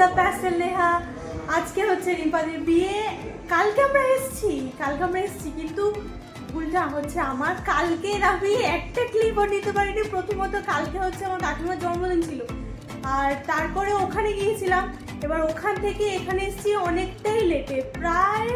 The pastel Neha. আজকে হচ্ছে রিম্পাদির বিয়ে। কালকে আমরা এসেছি কিন্তু ভুলটা হচ্ছে আমার, কালকে আমি একটা ক্লিপও নিতে পারিনি। প্রথমত কালকে হচ্ছে আমার কাকিমার জন্মদিন ছিল, আর তারপরে ওখানে গিয়েছিলাম। এবার ওখান থেকে এখানে এসেছি অনেকটাই লেটে, প্রায়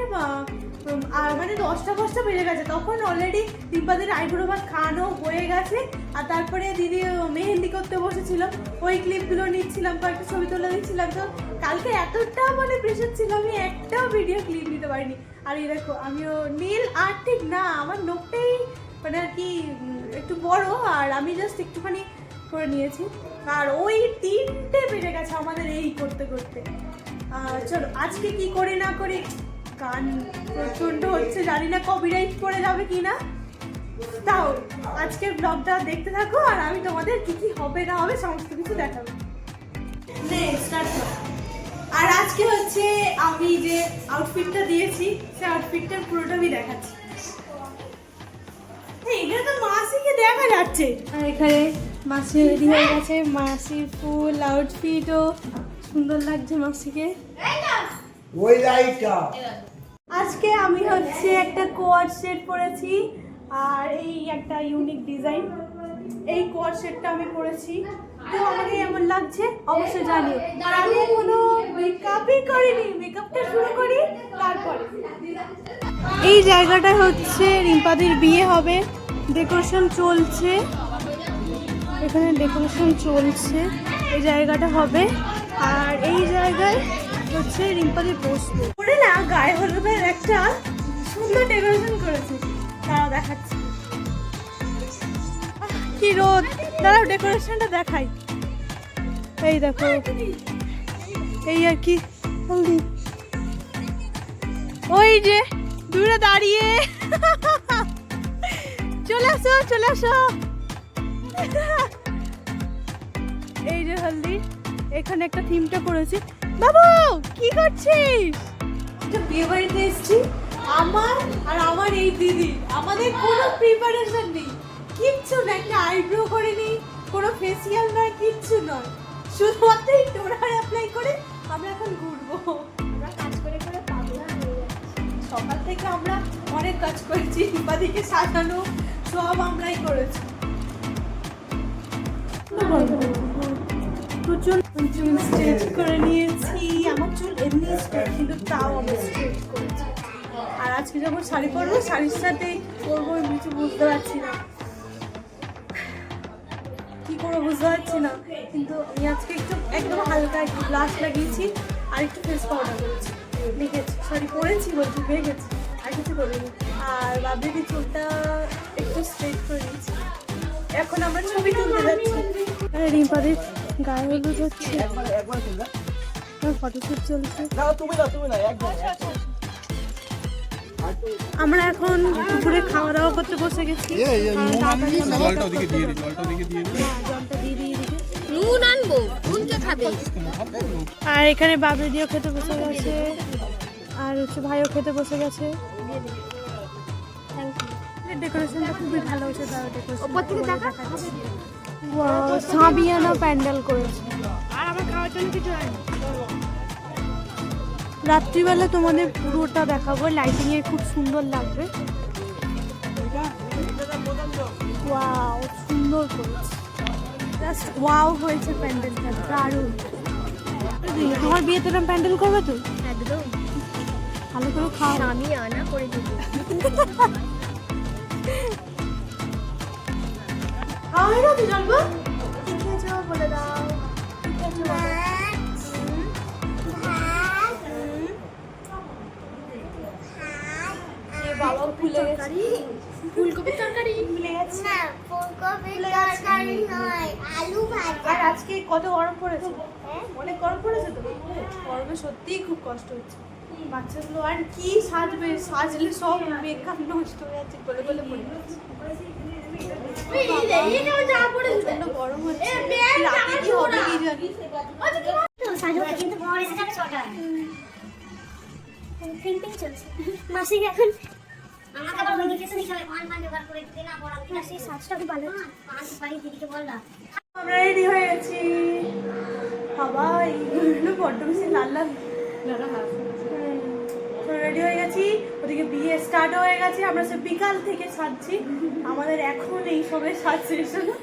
মানে 10টা বেজে গেছে। তখন অলরেডি রিম্পাদির আইব্রো ভাত খাওয়ানো হয়ে গেছে, আর তারপরে দিদি মেহেন্দি করতে বসেছিল, ওই ক্লিপগুলো নিচ্ছিলাম, কয়েকটা ছবি তুলে দিচ্ছিলাম। তো কালকে এতটা মানে প্রেশার ছিল, আমি একটাও ভিডিও ক্লিপ নিতে পারিনি। আর এই দেখো, আমিও নীল আর ঠিক না, আমার নোখটাই মানে আর কি একটু বড়, আর আমি জাস্ট একটুখানি করে নিয়েছি। আর ওই 3টে বেজে গেছে আমাদের এই করতে করতে। চলো আজকে কি করে না করে, গান প্রচন্ড হচ্ছে, জানি না কপিরাইট পড়ে যাবে কিনা। তাও আজকের ব্লগটা দেখতে থাকো, আর আমি তোমাদের কি কি হবে না হবে সমস্ত কিছু দেখাবো। আর আজকে হচ্ছে আমি যে আউটফিটটা দিয়েছি, সেই আউটফিটটার পুরোটা আমি দেখাচ্ছি। এখানে তো মাসিকে দেখা যাচ্ছে, আর এখানে মাসি রেডি হয়ে গেছে। মাসির ফুল আউটফিটও সুন্দর লাগছে মাসিকে। আজকে আমি হচ্ছে একটা কোয়াড সেট পরেছি, আর এই একটা ইউনিক ডিজাইন, এই কোয়াড সেটটা আমি পরেছি। তো আমাকে এমন লাগছে অবশ্যই জানিও। আর আমি কোনো মেকআপই করিনি, মেকআপটা শুরু করি তারপরে। এই জায়গাটা হচ্ছে রিম্পাদির বিয়ে হবে, ডেকোরেশন চলছে, এখানে ডেকোরেশন চলছে, এই জায়গাটা হবে। আর এই জায়গায় হচ্ছে রিম্পাদি বসবে করে না, গায়ে হলুদের একটা সুন্দর ডেকোরেশন করেছে, তারা দেখাচ্ছি। কি রোদ, দাঁড়াও ডেকোরেশনটা দেখাই। এই দেখো, এই আর কি হলদি, ওই যে দূরে দাঁড়িয়ে, চলে আসো চলে আসো। এই যে হলদি, এখানে একটা থিমটা করেছি। বাবু কি করছিস? বিয়ে বাড়িতে এসেছি, আমার আর আমার এই দিদি, আমাদের কোনো প্রিপারেশন নেই, কিচ্ছু না, একটা আইব্রো করিনি, কোনো ফেসিয়াল নয়, কিচ্ছু নয়, শুধুমাত্র টোনার অ্যাপ্লাই করে আমরা এখন ঘুরবো। আমরা কাজ করে করে পাগলা হয়ে যাচ্ছি, সকাল থেকে আমরা অনেক কাজ করেছি, রিম্পাদিকে সাজানো সব আমরাই করেছি। চুল স্ট্রেচ করে নিয়েছি, আমার চুল এমনি স্ট্রেট, কিন্তু তাও আমি স্ট্রেচ করেছি। আর আজকে যখন শাড়ি পরবো, শাড়ির সাথে পরবো কিছু বুঝতে পারছি না, কি করবো বুঝতে পারছি না। কিন্তু আমি আজকে একটু একদম হালকা একটু ব্লাশ লাগিয়েছি, আর একটু ফেস পাউডার করেছি, মেখেছি, শাড়ি পরেছি বলছি, মেখেছি, আর কিছু করিনি। আর বাবলির চুলটা একটু স্ট্রেট করে নিয়েছি। এখন আমরা ছবি তুলতে যাচ্ছি। রিম্পাদির গায়ে হলুদ হচ্ছে, ফটোশুট চলছে। আমরা এখন দুপুরে খাওয়া দাওয়া করতে বসে গেছি। আর এখানে বাবলি দিয়েও খেতে বসে গেছে, আর হচ্ছে ভাইও খেতে বসে গেছে। ডেকোরেশনটা খুবই ভালো হয়েছে, সাবিয়ানা প্যান্ডেল করেছে। আর আমার খাওয়ার জন্য কিছু হয়নি। রাত্রিবেলা তোমাদের পুরোটা দেখাবো, লাইটিং এ খুব সুন্দর লাগবে। ওয়াও, সুন্দর করেছে, জাস্ট ওয়াও হয়েছে প্যান্ডেলটা, দারুণ। তোমার বিয়েতে এরকম প্যান্ডেল করবে তো? একদম ভালো করে খাও, আমি আনা করে দেবো। বলে দাও বাবা ভুলে গেছে, ফুলকপির তরকারি ভুলে গেছে না, ফুলকপির তরকারি নয়, আলু ভাজা। আর আজকে কত গরম পড়েছে, অনেক গরম পড়েছে তো, গরমে সত্যিই খুব কষ্ট হচ্ছে বাচ্চাগুলো। আর কি সাজবে, সাজলে সব মেকআপ নষ্ট হয়ে যাচ্ছে, গলে গলে পড়ে যাচ্ছে। গরম হচ্ছে, রাতে কি হবে কি জানি। মাসিকে এখন আমাকে আবার নোটিফিকেশন দিতে হবে, মান জোগাড় করে দিতে না, বড় মাসি সাজটা খুব ভালো হচ্ছে, আমি বাড়ি দিদিকে বললাম। আমরা রেডি হয়ে গেছি, বাবা এইগুলো বড্ড বেশি লাল লাল রেডি হয়ে গেছি, ওদিকে বিয়ে স্টার্ট হয়ে গেছে, আমরা সব বিকাল থেকে সাজছি, আমাদের এখন এই সবে সাজ শেষ হলো,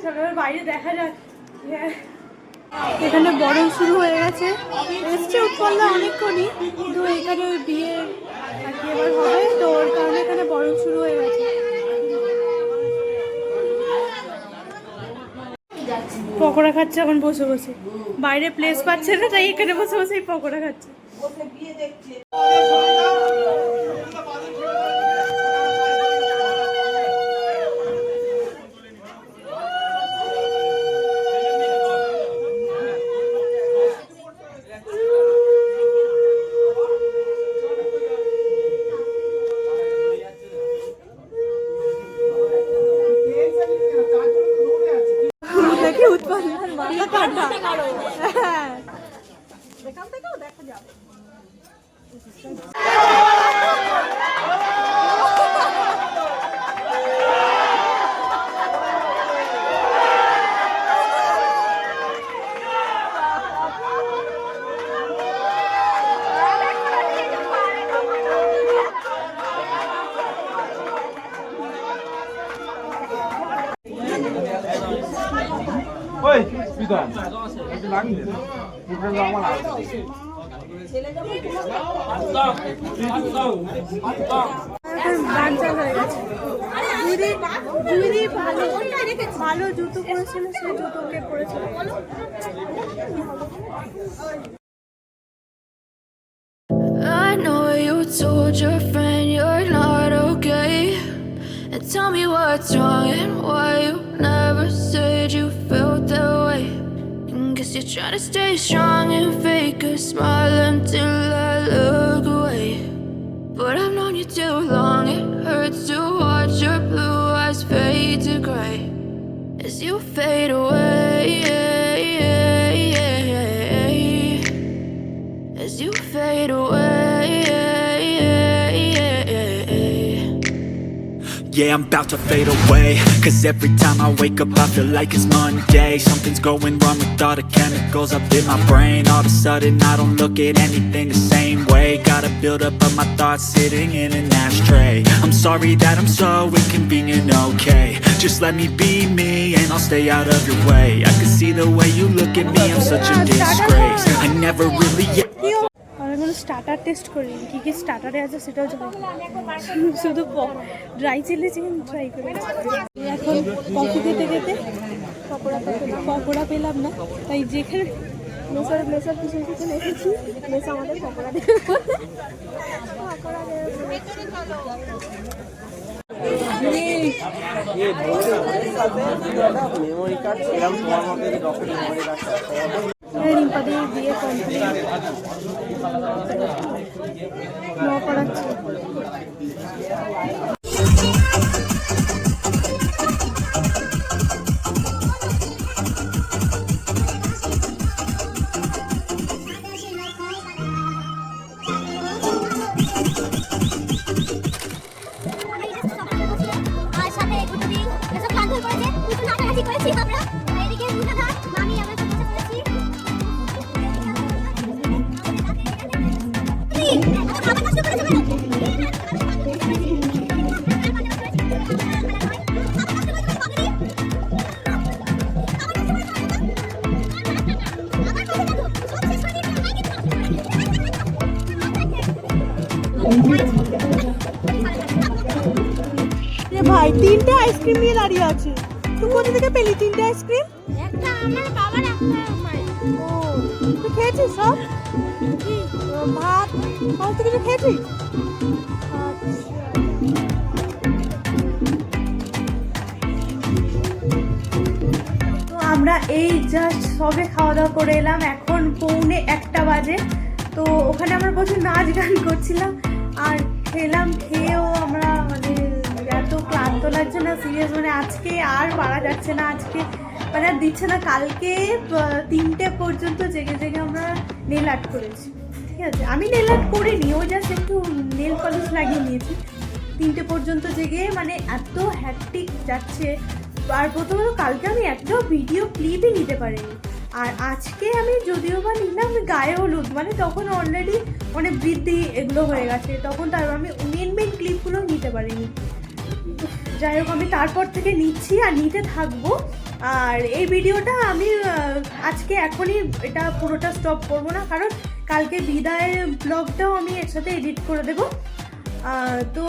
সবাই বাইরে দেখা যাক। এখানে বরণ শুরু হয়ে গেছে, এসছে উৎপলদা অনেকক্ষণই, কিন্তু এখানে ওই বিয়ে আর কি এবার হবে, তো ওর কারণে এখানে বরণ শুরু হয়ে গেছে। পকোড়া খাচ্ছে এখন বসে বসে, বাইরে প্লেস পাচ্ছে না তাই এখানে বসে বসে পকোড়া খাচ্ছে। দেখি উৎপাদন মাথা ঠান্ডা, হ্যাঁ এখান থেকেও দেখা যাবে। ওই পিতন একটু লাগিয়ে দে পুরো আমার আছে ভালো জুতো পরেছিল, সেই জুতোকে পরেছিল। I know you told your friend you're not okay, and tell me what's wrong and why you never said you felt that way. And guess you're trying to stay strong and fake a smile until I look away. But I've known you too long, it hurts to watch your blue eyes fade to gray as you fade away, as you fade away. Yeah, I'm about to fade away, 'cause every time I wake up I feel like it's Monday. Something's going wrong with all the chemicals up in my brain. All of a sudden I don't look at anything the same way. Gotta build up of my thoughts sitting in an ashtray. I'm sorry that I'm so inconvenient, okay. Just let me be me and I'll stay out of your way. I can see the way you look at me, I'm such a disgrace. I never really আমরা starter test করি, কি কি স্টার্টারে আছে সেটাও জানি, শুধু dry chilli chicken try করি। এখন কফি খেতে খেতে পকোড়া পেলাম না, তাই যেখানে মেসার পিছনে পিছনে এসেছি, মেসা আমাদের পকোড়া দেবে। মেমোরি কার্ড এরকম তোমার মধ্যে ডকুমেন্ট মেমোরি কার্ড রিম্পাদের বিয়ে কমপ্লিট করাচ্ছে। আর সাথে কুটুমি এসব প্ল্যান করেছে, কিছু নাটানাটি করেছি আমরা, এদিকে মুনাদা মামি আমরা সব বসে পড়েছি। খাবার নষ্ট করেছে কেন? ভাই 3টে আইসক্রিম নিয়ে দাঁড়িয়ে আছে, তুই কোথা থেকে পেলি 3টে আইসক্রিম? একটা আমার বাবার, একটা আমার। ও তুই খেয়েছিস সব? ভাত সমস্ত কিছু খেয়েছিস? তো আমরা এই জাস্ট সবে খাওয়া দাওয়া করে এলাম, এখন 1:45 বাজে। তো ওখানে আমরা প্রচুর নাচ গান করছিলাম আর খেলাম, খেয়েও আমরা মানে এত ক্লান্ত লাগছে না সিরিয়াস, মানে আজকে আর পারা যাচ্ছে না, আজকে মানে আর দিচ্ছে না। কালকে 3টে পর্যন্ত জেগে জেগে আমরা নেল আর্ট করেছি, ঠিক আছে? আমি নেল আর্ট করিনি, ও জাস্ট একটু নেল পলিশ লাগিয়ে নিয়েছি। 3টে পর্যন্ত জেগে মানে এত হ্যাকটিক যাচ্ছে। আর প্রথমত কালকে আমি একটা ভিডিও ক্লিপই নিতে পারিনি, আর আজকে আমি যদিও বা নিলাম গায়ে হলুদ, মানে তখন অলরেডি মানে বৃদ্ধি এগুলো হয়ে গেছে, তখন তার আমি মেন ক্লিপগুলো নিতে পারিনি। যাই হোক, আমি তারপর থেকে নিচ্ছি আর নিতে থাকবো। আর এই ভিডিওটা আমি আজকে এখনই এটা পুরোটা স্টপ করব না, কারণ কালকে বিদায়ের ব্লগটাও আমি এর সাথে এডিট করে দেবো। তো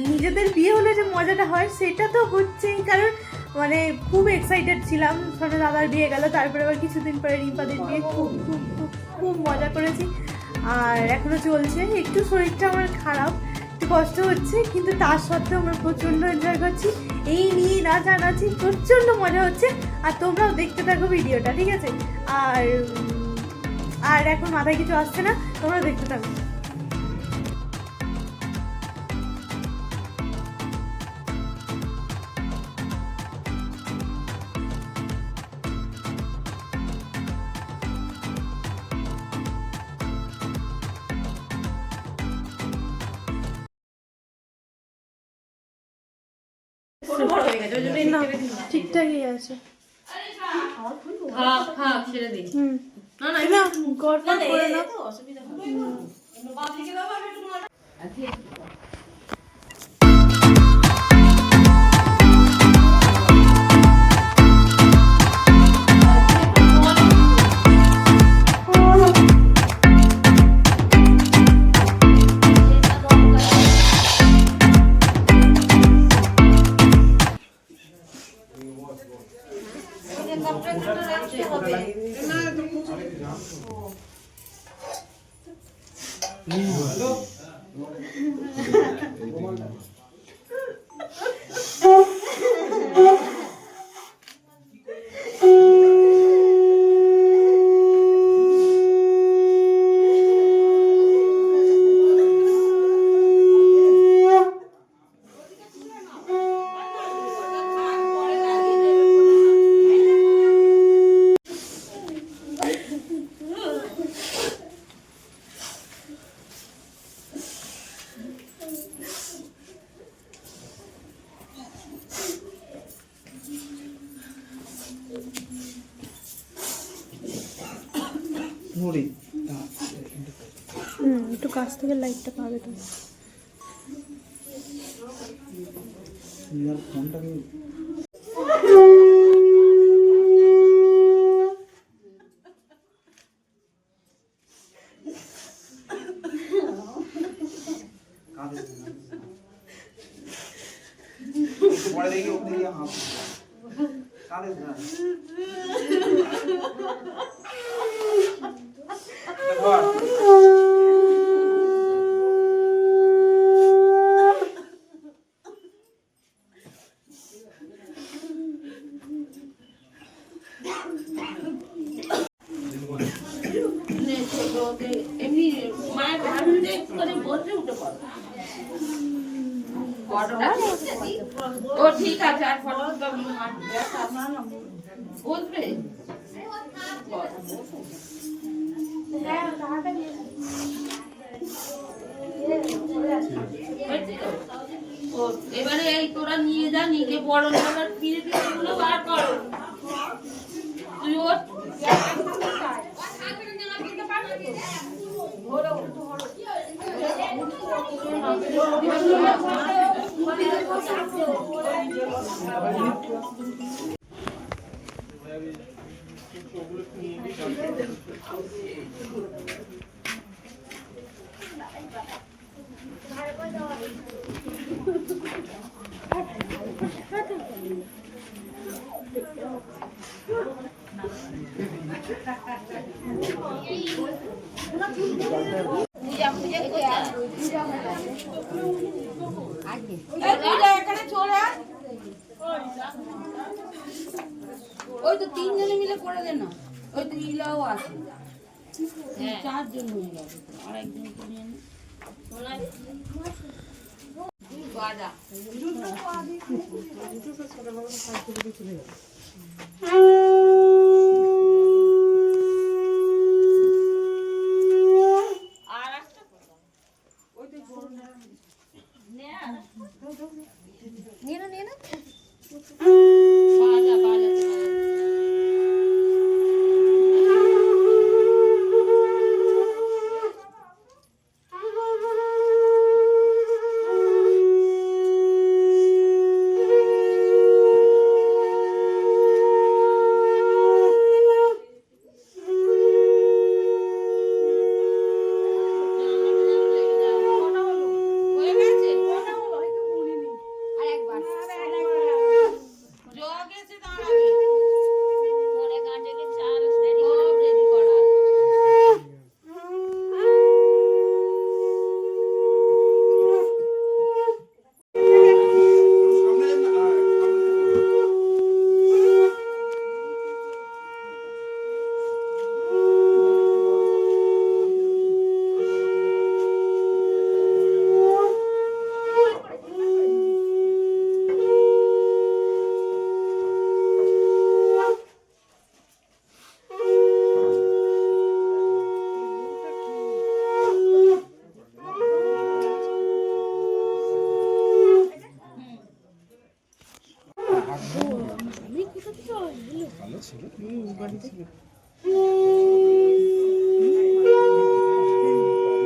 নিজেদের বিয়ে হলে যে মজাটা হয় সেটা তো হচ্ছেই, কারণ মানে খুব এক্সাইটেড ছিলাম। ছোটো দাদার বিয়ে গেল, তারপরে আবার কিছুদিন পরে রিম্পাদের বিয়ে, খুব খুব খুব খুব মজা করেছি। আর এখনও চলছে, একটু শরীরটা আমার খারাপ, একটু কষ্ট হচ্ছে, কিন্তু তার সত্ত্বেও আমরা প্রচণ্ড এনজয় করছি। এই নিয়ে নাচানাচি প্রচণ্ড মজা হচ্ছে। আর তোমরাও দেখতে থাকো ভিডিওটা, ঠিক আছে? আর এখন মাথায় কিছু আসছে না, তোমরা দেখতে থাকো। না, ঠিকঠাকই আছে। না, গড়ফড় করে না। একটু কাছ থেকে লাইটটা পাবে তো। ও ঠিক আছে, আর ফটো বুঝবে। এবারে এই তোরা নিয়ে যা, নিয়ে বড় ফিরে ফিরে গুলো বার করো। তুই ওর ওই তো তিনজনে মিলে করে দে না, ওই তো ইলাও আছে, চারজন হয়ে গেছে, আর একজনকে নিয়ে নে। বাজা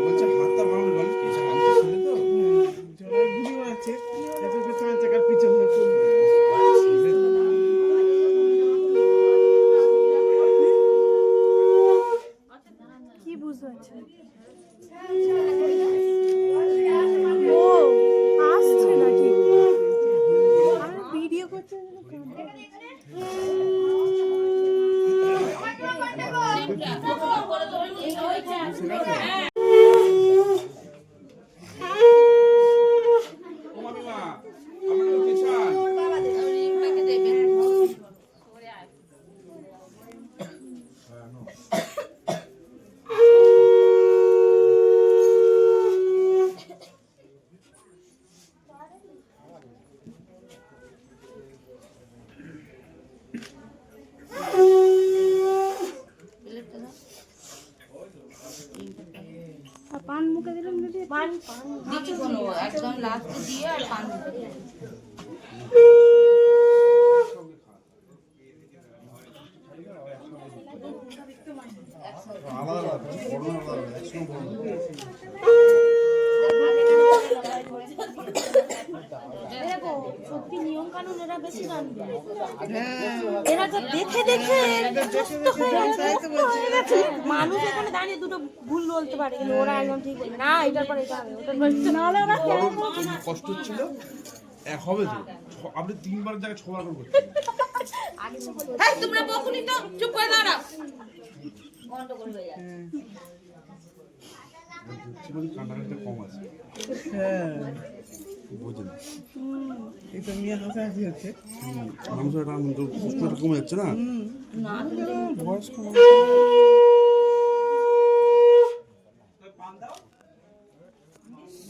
বলছে হাতটা ভাঙল বলে কি শান্ত ছিল তো ভিডিও আছে এত কথা চাকার পিছন কি বুঝতে পারছেন? ও আসছে নাকি? আমি ভিডিও করতে ও মামিমা আমার পেছন পান মুখে দিলাম দিদি পান দিচ্ছি কোনো একদম লাস্টে দিয়ে আর পান দিতে আলাদা আলাদা করোনা আলাদা একসঙ্গে বলবো সত্যি নিয়ম কানুন এরা বেশি জানবে। এরা তো দেখে দেখে মুখস্থ হয়ে গেছে। মানুষ এখানে দাঁড়িয়ে দুটো ভুল বলতে পারে কিন্তু ওরা একদম ঠিক বলবে না এটার পরে এটা হবে ওটার পরে এটা না হলে ওরা কষ্ট হচ্ছিল এক হবে তো আপনি 3 বার জায়গায় 6 বার করে করতে হ্যাঁ তোমরা বকুনি তো চুপ করে দাঁড়াও গন্ডগোল হয়ে যাচ্ছে জীবন কান্নাকাটিটা কম আছে বুঝলেন এটা নিয়ে হাসাহাসি হচ্ছে মানুষের কষ্টটা কমে যাচ্ছে না না বয়স্ক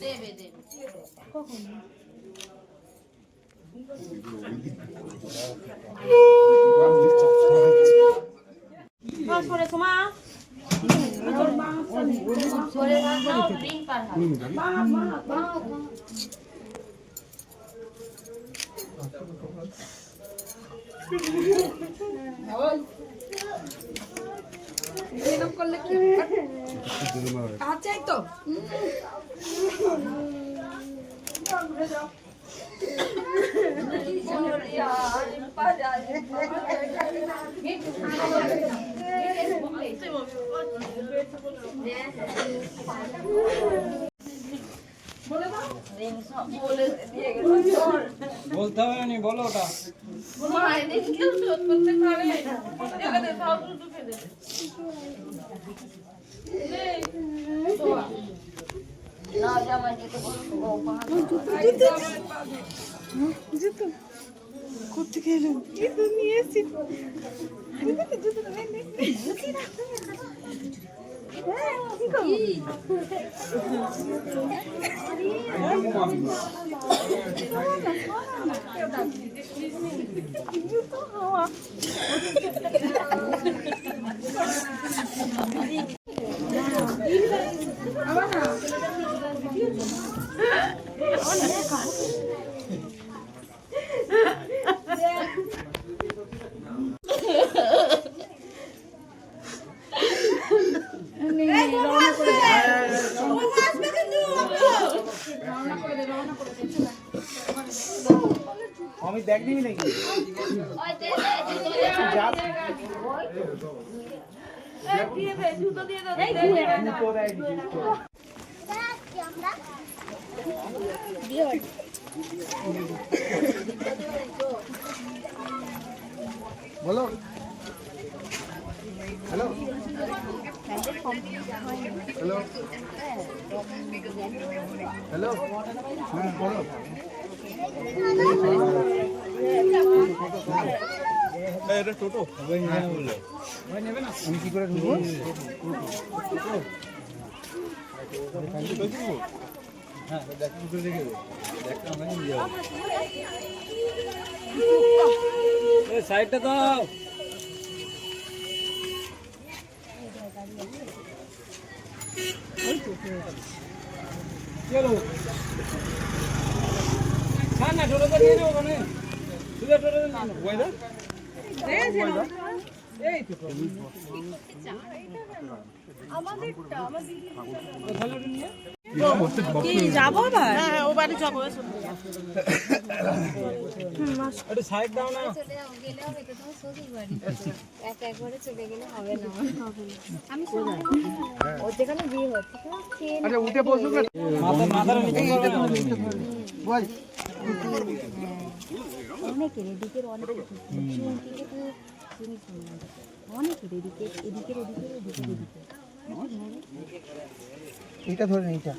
দেবে দেবে সরে তোমা সরে দাও রিং পার হাত এরকম করলে কি আছে তো বলতে হবে না বলো ওটা করতে গেলাম কিন্তু নিয়ে এসেছি আমি দেখবি নাকি বলো হ্যালো হ্যালো হ্যালো হ্যাঁ বলো এটা টোটো আমি কি করে ঢুকবো হ্যাঁ দেখ কি করে রেখে দেবো দেখতে আমরা নিয়ে যাবো সাইডটা দাও চলো না টোটোটা নিয়ে নেবো ওখানে সুদা টোটোটা নিয়ে নেবো যাবো আবার হ্যাঁ ও বাড়ি যাবো একটু সাইড দাও না। চলে যাও, গেলে হবে তো তোমার শ্বশুর বাড়ি। একবারে চলে গেলে হবে না। আমি ওর যেখানে বিয়ে হচ্ছে আচ্ছা উঠে বসুন না। মাথার নিচে বল। অনেকের এদিকের অনেক অনেকের এদিকে এদিকের ওদিকের ওদিকের এদিকে এইটা ধরে নে এইটা।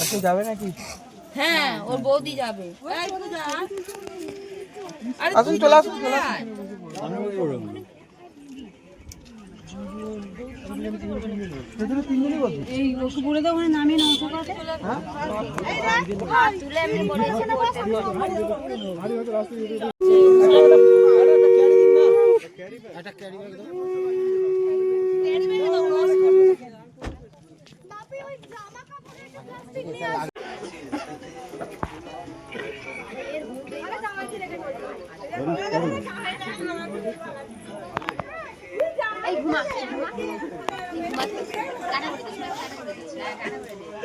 আচ্ছা যাবে নাকি? হ্যাঁ ওর বৌদি যাবে। আসুন চলে আসুন চলে আসুন। ভেতরে তিনজনই বসে। এই ওকে বলে দাও ওখানে নামিয়ে নাও সকালে। তুলে এমনি বলেছে না এই ঘুমা ঘুমা ঘুমা কাটা করে দিচ্ছি কাটা করে দিচ্ছি কাটা করে দিচ্ছি